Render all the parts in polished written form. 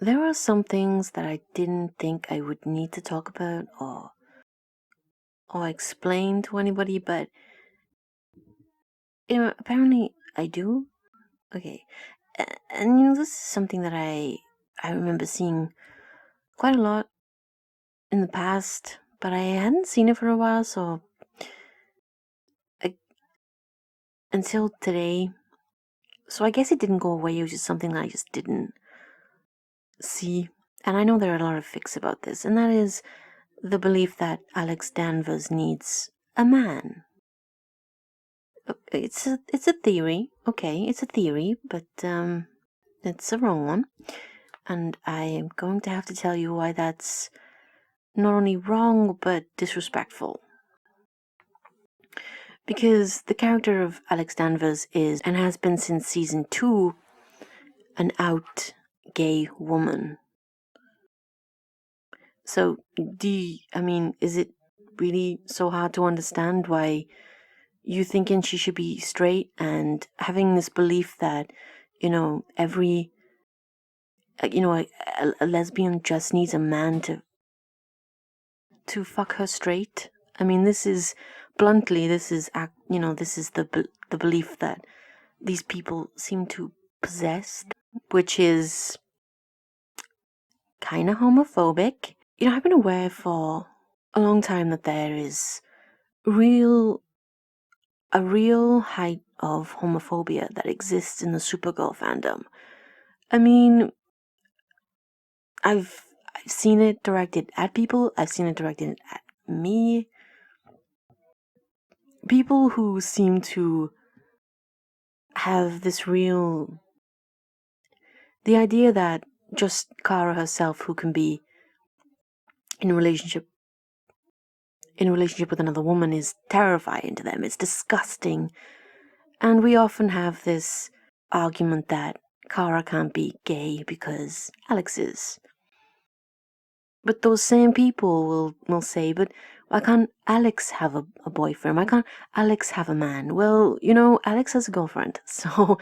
there are some things that I didn't think I would need to talk about or explain to anybody, but apparently I do. Okay, and this is something that I remember seeing quite a lot in the past, but I hadn't seen it for a while, so until today. So I guess it didn't go away. It was just something that I just didn't see. And I know there are a lot of fics about this, and that is the belief that Alex Danvers needs a man. It's a theory, okay? It's a theory, but it's a wrong one, and I am going to have to tell you why that's not only wrong but disrespectful. Because the character of Alex Danvers is, and has been since season 2, an out gay woman. So, is it really so hard to understand why you thinking she should be straight and having this belief that, every, a lesbian just needs a man to fuck her straight? I mean, this is the belief that these people seem to possess, which is kind of homophobic. I've been aware for a long time that there is a real height of homophobia that exists in the Supergirl fandom. I mean, I've seen it directed at people. I've seen it directed at me. People who seem to have the idea that just Kara herself, who can be in a relationship with another woman, is terrifying to them. It's disgusting. And we often have this argument that Kara can't be gay because Alex is. But those same people will say, but why can't Alex have a boyfriend? Why can't Alex have a man? Well, Alex has a girlfriend. So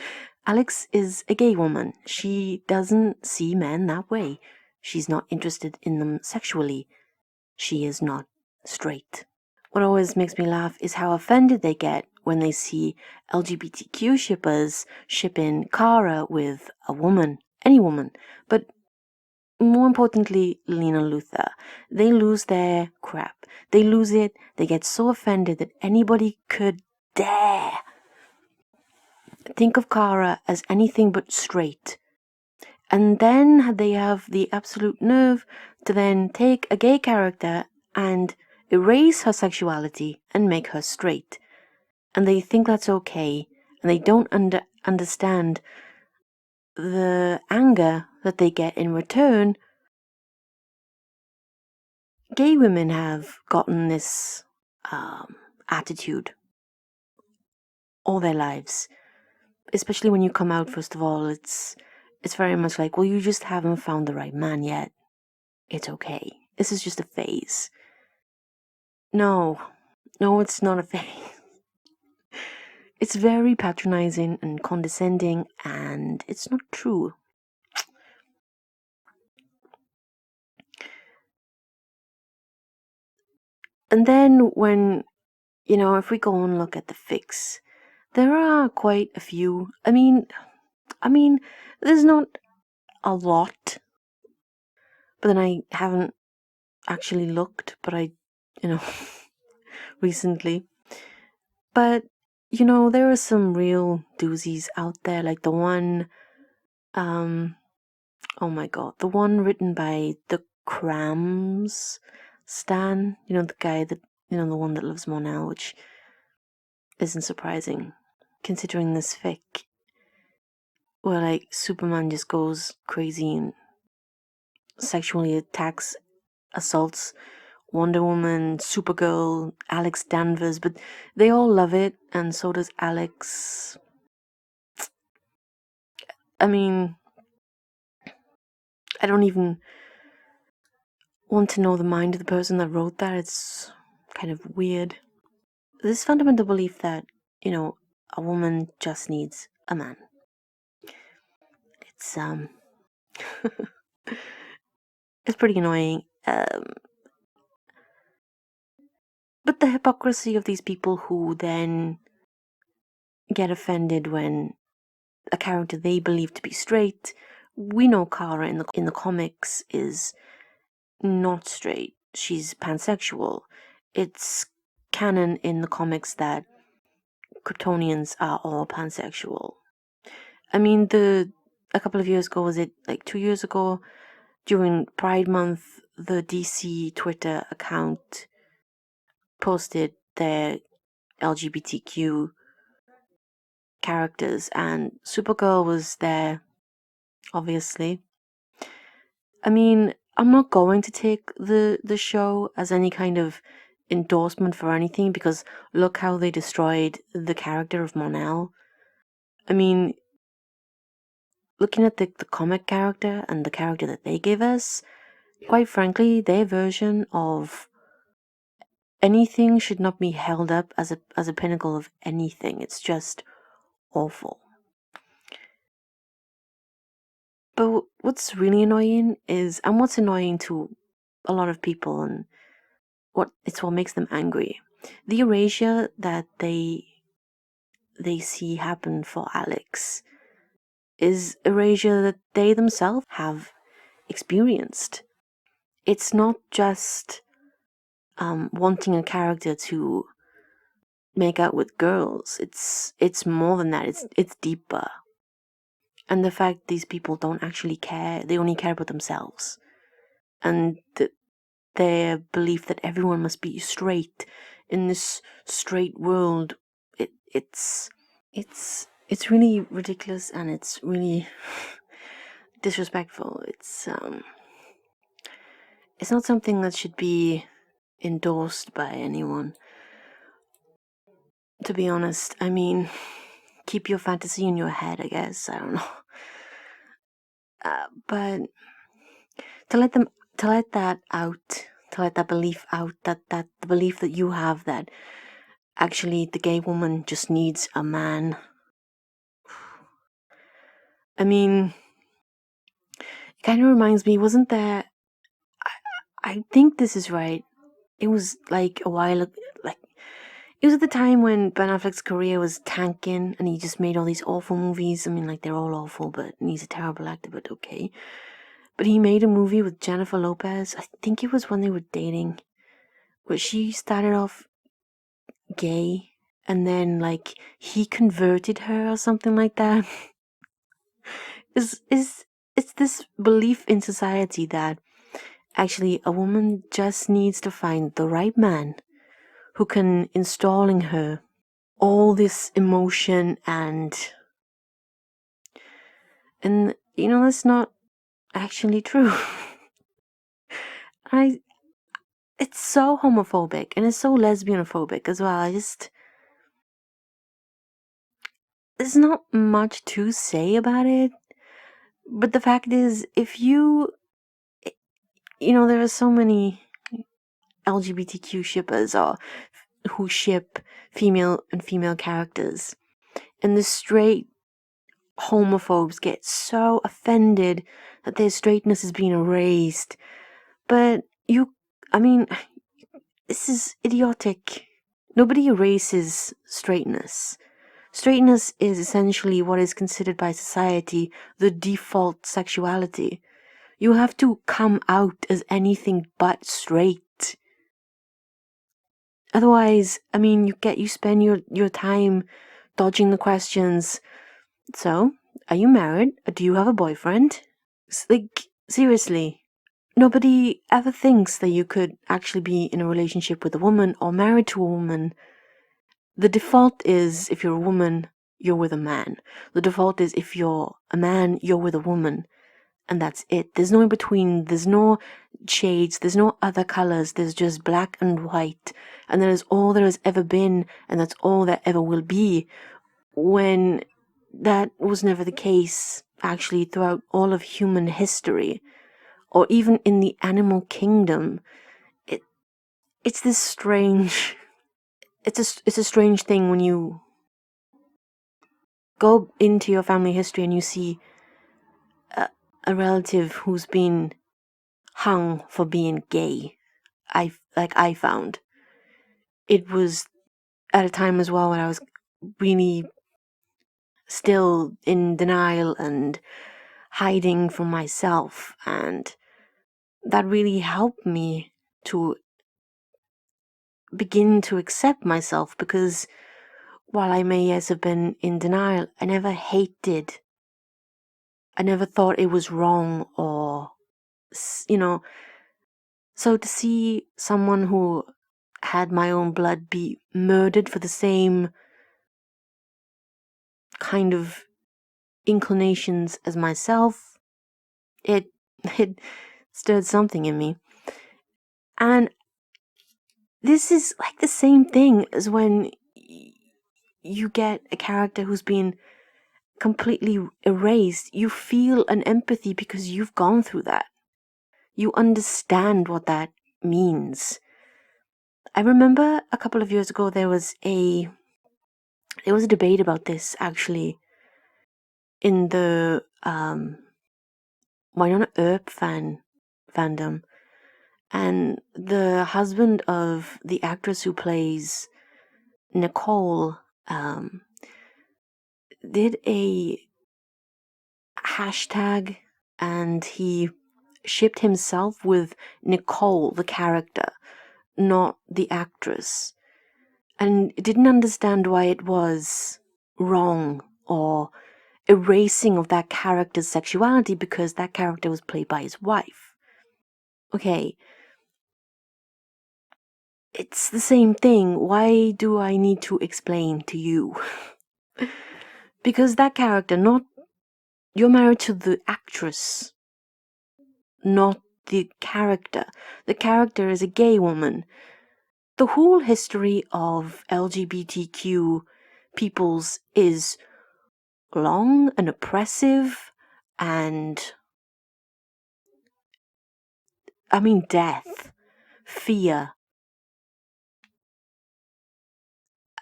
Alex is a gay woman. She doesn't see men that way. She's not interested in them sexually. She is not straight. What always makes me laugh is how offended they get when they see LGBTQ shippers shipping Kara with a woman, any woman. But more importantly, Lena Luthor, they lose their crap. They lose it. They get so offended that anybody could dare think of Kara as anything but straight. And then they have the absolute nerve to then take a gay character and erase her sexuality and make her straight. And they think that's okay. And they don't understand the anger that they get in return. Gay women have gotten this attitude all their lives, especially when you come out. First of all, it's very much like, well, you just haven't found the right man yet. It's okay. This is just a phase. No, it's not a phase. It's very patronizing and condescending, and it's not true. And then when, if we go and look at the fics, there are quite a few. I mean, there's not a lot, but then I haven't actually looked, but I, recently. But, there are some real doozies out there, like the one, oh my god, the one written by the Crams Stan, the guy that, the one that loves Monel, which isn't surprising, considering this fic, where, like, Superman just goes crazy and sexually attacks, assaults Wonder Woman, Supergirl, Alex Danvers, but they all love it, and so does Alex. I mean, I don't even want to know the mind of the person that wrote that. It's kind of weird. This fundamental belief that, a woman just needs a man. It's, It's pretty annoying. But the hypocrisy of these people who then get offended when a character they believe to be straight. We know Kara in the comics is not straight. She's pansexual. It's canon in the comics that Kryptonians are all pansexual. I mean, a couple of years ago, was it like 2 years ago, during Pride Month, the DC Twitter account posted their LGBTQ characters, and Supergirl was there, obviously. I mean, I'm not going to take the show as any kind of endorsement for anything, because look how they destroyed the character of Mon-El. I mean, looking at the comic character and the character that they gave us, quite frankly, their version of anything should not be held up as a pinnacle of anything. It's just awful. But what's really annoying is, and what's annoying to a lot of people, and what makes them angry, the erasure that they see happen for Alex is erasure that they themselves have experienced. It's not just wanting a character to make out with girls. It's more than that. It's deeper. And the fact these people don't actually care, they only care about themselves. And their belief that everyone must be straight in this straight world, it's really ridiculous, and it's really disrespectful. It's not something that should be endorsed by anyone, to be honest. I mean, keep your fantasy in your head, I guess. I don't know. But to let that out, to let that belief out, that the belief that you have that actually the gay woman just needs a man. I mean, it kind of reminds me, wasn't there, I think this is right, it was like a while ago, like, it was at the time when Ben Affleck's career was tanking and he just made all these awful movies. I mean, like, they're all awful, but he's a terrible actor, but okay. But he made a movie with Jennifer Lopez, I think it was when they were dating, where she started off gay and then, like, he converted her or something like that. It's this belief in society that actually a woman just needs to find the right man who can install in her all this emotion, and that's not actually true. It's so homophobic, and it's so lesbianophobic as well. There's not much to say about it, but the fact is, if there are so many LGBTQ shippers, or who ship female and female characters, and the straight homophobes get so offended that their straightness is being erased. But this is idiotic. Nobody erases straightness. Straightness is essentially what is considered by society the default sexuality. You have to come out as anything but straight. Otherwise, you spend your time dodging the questions. So, are you married? Do you have a boyfriend? Like, seriously, nobody ever thinks that you could actually be in a relationship with a woman or married to a woman. The default is, if you're a woman, you're with a man. The default is, if you're a man, you're with a woman. And that's it. There's no in between. There's no shades. There's no other colors. There's just black and white. And that is all there has ever been. And that's all there ever will be. When that was never the case, actually, throughout all of human history. Or even in the animal kingdom. It's this strange... It's a strange thing when you go into your family history and you see a relative who's been hung for being gay. I found it was at a time as well when I was really still in denial and hiding from myself, and that really helped me to begin to accept myself, because while I may have been in denial, I never hated, I never thought it was wrong, or so to see someone who had my own blood be murdered for the same kind of inclinations as myself, it it stirred something in me. And this is like the same thing as when you get a character who's been completely erased. You feel an empathy because you've gone through that. You understand what that means. I remember a couple of years ago there was a debate about this, actually, in the Winona Earp fandom, and the husband of the actress who plays Nicole did a hashtag, and he shipped himself with Nicole, the character, not the actress, and didn't understand why it was wrong or erasing of that character's sexuality because that character was played by his wife. Okay, it's the same thing. Why do I need to explain to you? Because that character, not, you're married to the actress, not the character. The character is a gay woman. The whole history of LGBTQ peoples is long and oppressive, and death, fear.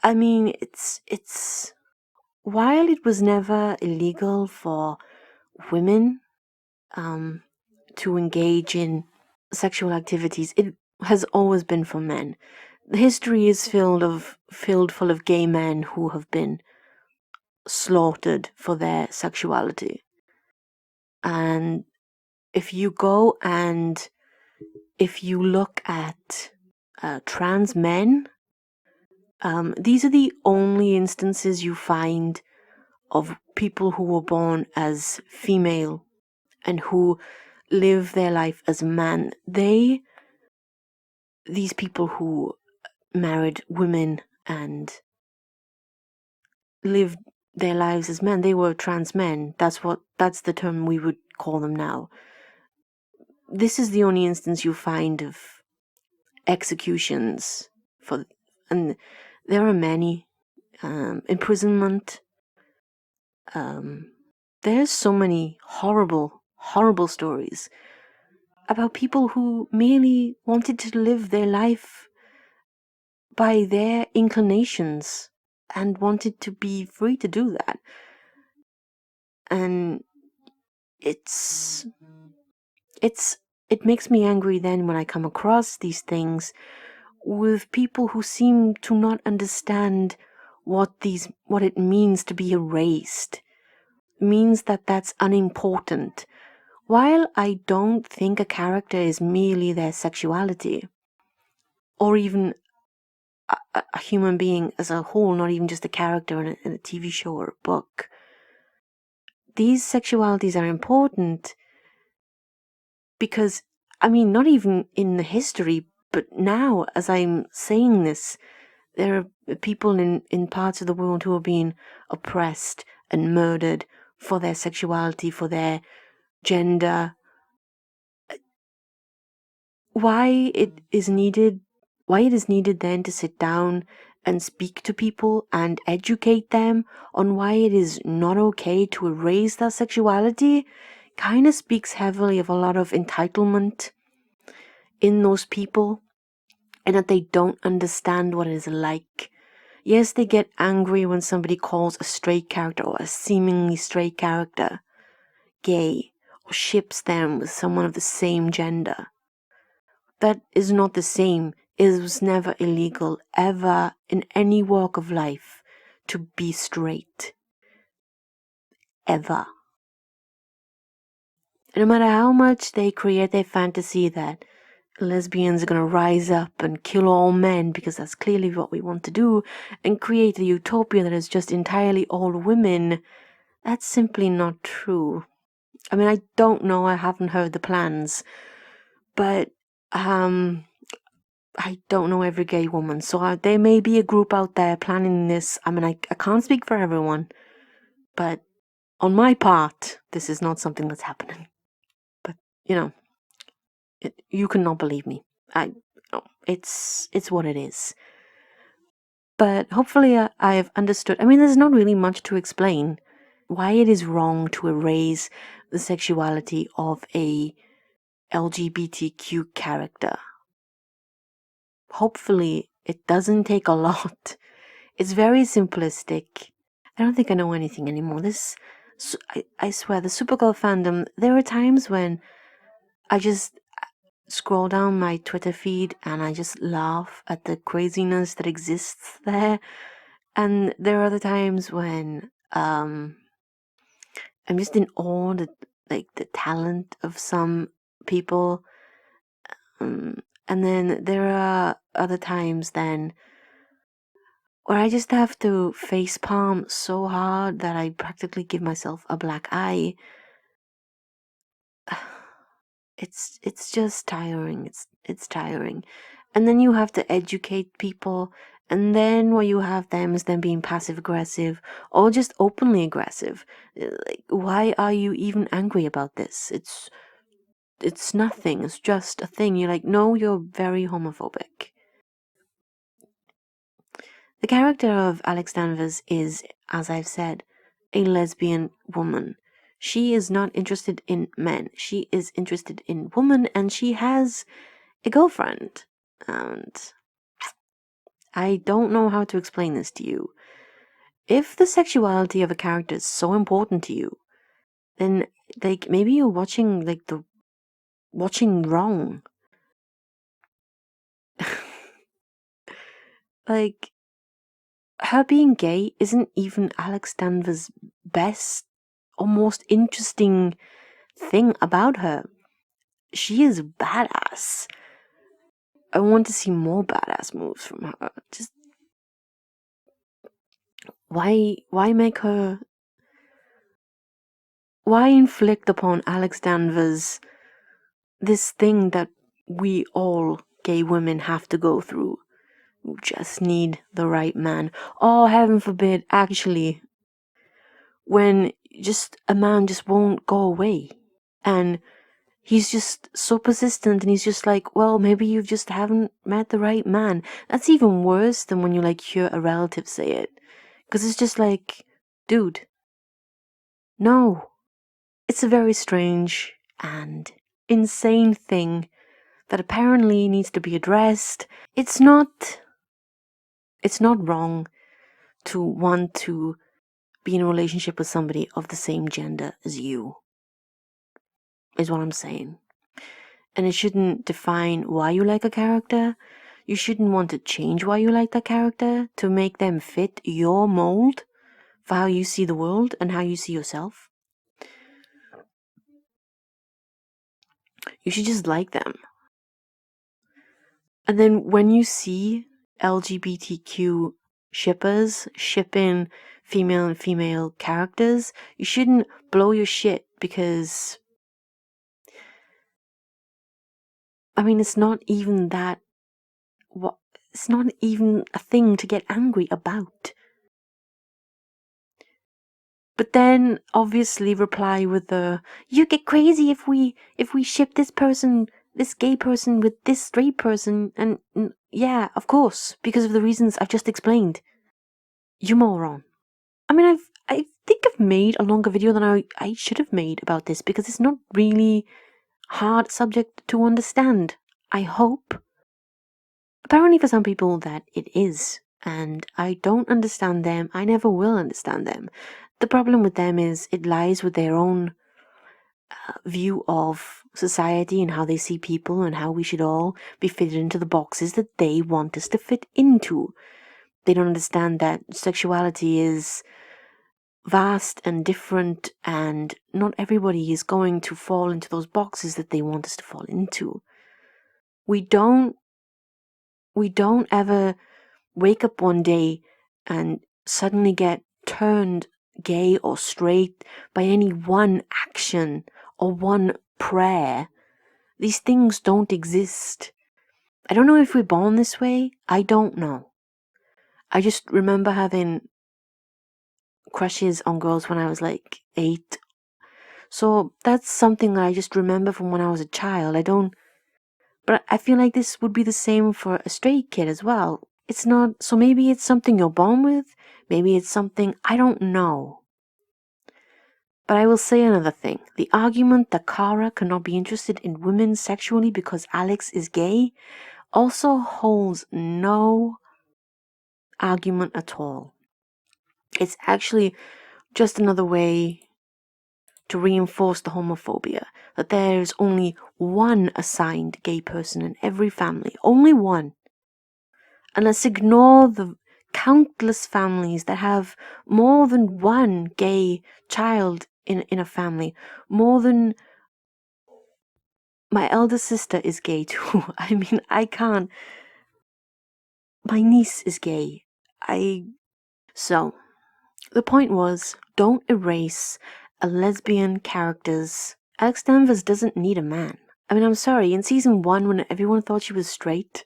It's while it was never illegal for women to engage in sexual activities, it has always been for men. The history is filled full of gay men who have been slaughtered for their sexuality. And if you go and if you look at trans men, these are the only instances you find of people who were born as female and who live their life as a man. These people who married women and lived their lives as men, they were trans men. That's the term we would call them now. This is the only instance you find of executions and there are many, imprisonment. There's so many horrible stories about people who merely wanted to live their life by their inclinations and wanted to be free to do that. And it makes me angry then when I come across these things with people who seem to not understand what it means to be erased. It means that that's unimportant. While I don't think a character is merely their sexuality, or even a human being as a whole, not even just a character in a TV show or a book, these sexualities are important because, not even in the history, but now as I'm saying this, there are people in parts of the world who are being oppressed and murdered for their sexuality, for their gender. Why it is needed then to sit down and speak to people and educate them on why it is not okay to erase their sexuality kind of speaks heavily of a lot of entitlement in those people, and that they don't understand what it is like. Yes, they get angry when somebody calls a straight character or a seemingly straight character gay, or ships them with someone of the same gender. That is not the same. It was never illegal, ever, in any walk of life, to be straight. Ever. And no matter how much they create their fantasy that lesbians are going to rise up and kill all men because that's clearly what we want to do, and create a utopia that is just entirely all women, that's simply not true. I mean, I don't know, I haven't heard the plans, but I don't know every gay woman, so there may be a group out there planning this. I mean, I can't speak for everyone, but on my part, this is not something that's happening. But, you cannot believe me. It's what it is. But hopefully I've understood. I mean, there's not really much to explain why it is wrong to erase the sexuality of a LGBTQ character. Hopefully it doesn't take a lot. It's very simplistic. I don't think I know anything anymore. I swear, the Supergirl fandom, there are times when I just scroll down my Twitter feed and I just laugh at the craziness that exists there. And there are other times when I'm just in awe at the talent of some people. And then there are other times then where I just have to face palm so hard that I practically give myself a black eye. It's just tiring. It's tiring. And then you have to educate people, and then what you have them is them being passive aggressive or just openly aggressive. Like, why are you even angry about this? It's nothing. It's just a thing. You're like, no, you're very homophobic. The character of Alex Danvers is, as I've said, a lesbian woman. She is not interested in men. She is interested in women, and she has a girlfriend. And I don't know how to explain this to you. If the sexuality of a character is so important to you, then maybe you're watching watching wrong. Her being gay isn't even Alex Danvers' best or most interesting thing about her. She is badass. I want to see more badass moves from her. Just why inflict upon Alex Danvers this thing that we all gay women have to go through? You just need the right man. Oh, heaven forbid, actually, when just a man just won't go away. And he's just so persistent, and he's just like, well, maybe you just haven't met the right man. That's even worse than when you hear a relative say it. Because it's just like, dude, no. It's a very strange and insane thing that apparently needs to be addressed. It's not wrong to want to be in a relationship with somebody of the same gender as you, is what I'm saying. And it shouldn't define why you like a character. You shouldn't want to change why you like that character to make them fit your mold for how you see the world and how you see yourself. You should just like them. And then when you see LGBTQ shippers shipping female and female characters, you shouldn't blow your shit because, I mean, it's not even it's not even a thing to get angry about. But then obviously reply with you get crazy if we ship this gay person with this straight person, and yeah, of course, because of the reasons I've just explained. You moron. I mean, I think I've made a longer video than I should have made about this because it's not really hard subject to understand. I hope. Apparently for some people that it is, and I don't understand them. I never will understand them. The problem with them is it lies with their own view of society and how they see people and how we should all be fitted into the boxes that they want us to fit into. They don't understand that sexuality is vast and different, and not everybody is going to fall into those boxes that they want us to fall into. We don't ever wake up one day and suddenly get turned gay or straight by any one action or one prayer. These things don't exist. I don't know if we're born this way. I don't know. I just remember having crushes on girls when I was like 8. So that's something that I just remember from when I was a child. But I feel like this would be the same for a straight kid as well. It's not, so maybe it's something you're born with. Maybe it's something, I don't know. But I will say another thing. The argument that Kara cannot be interested in women sexually because Alex is gay also holds no argument at all. It's actually just another way to reinforce the homophobia, that there is only one assigned gay person in every family. Only one. And let's ignore the countless families that have more than one gay child in a family. More than... My elder sister is gay too. I mean, I can't... My niece is gay. So, the point was, don't erase a lesbian character's... Alex Danvers doesn't need a man. I mean, I'm sorry, in season 1 when everyone thought she was straight,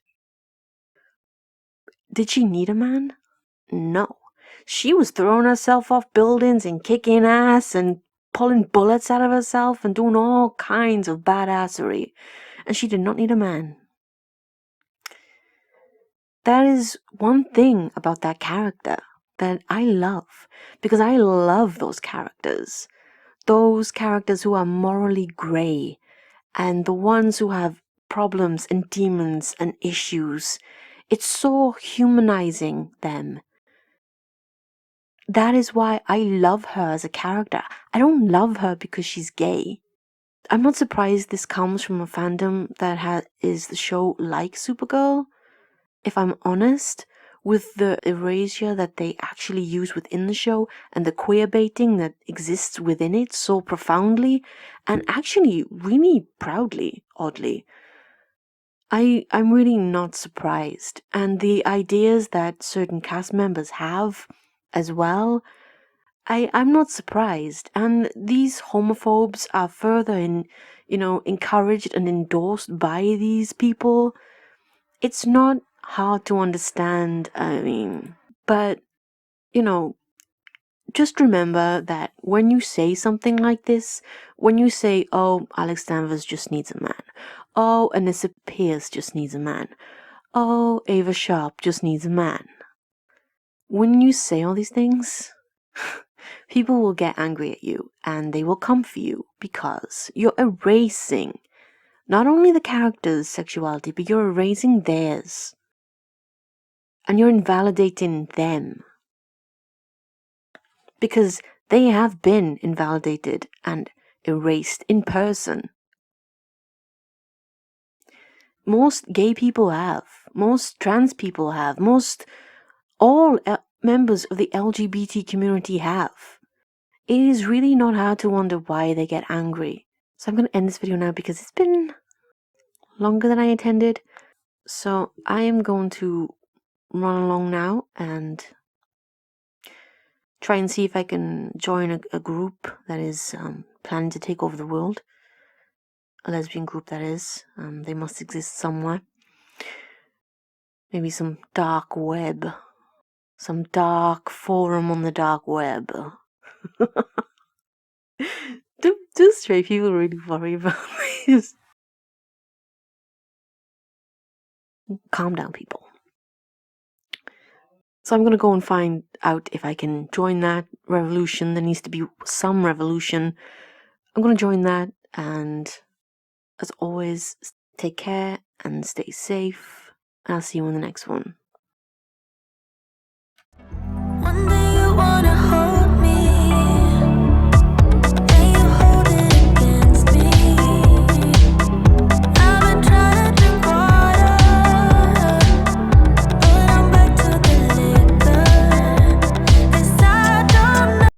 did she need a man? No. She was throwing herself off buildings and kicking ass and pulling bullets out of herself and doing all kinds of badassery. And she did not need a man. That is one thing about that character that I love. Because I love those characters. Those characters who are morally grey. And the ones who have problems and demons and issues. It's so humanizing them. That is why I love her as a character. I don't love her because she's gay. I'm not surprised this comes from a fandom that is the show like Supergirl. If I'm honest, with the erasure that they actually use within the show and the queer baiting that exists within it so profoundly and actually really proudly, oddly. I'm really not surprised. And the ideas that certain cast members have as well, I'm not surprised. And these homophobes are further encouraged and endorsed by these people. It's not hard to understand, I mean, but, just remember that when you say something like this, when you say, oh, Alex Danvers just needs a man, oh, Anissa Pierce just needs a man, oh, Ava Sharp just needs a man. When you say all these things, people will get angry at you and they will come for you because you're erasing not only the character's sexuality, but you're erasing theirs. And you're invalidating them. Because they have been invalidated and erased in person. Most gay people have. Most trans people have. All members of the LGBT community have. It is really not hard to wonder why they get angry. So I'm going to end this video now because it's been longer than I intended. So I am going to run along now and try and see if I can join a group that is planning to take over the world. A lesbian group, that is. They must exist somewhere. Maybe some dark web. Some dark forum on the dark web. do straight people really worry about this? Calm down, people. So I'm going to go and find out if I can join that revolution. There needs to be some revolution. I'm going to join that, and as always, take care and stay safe. I'll see you in the next one.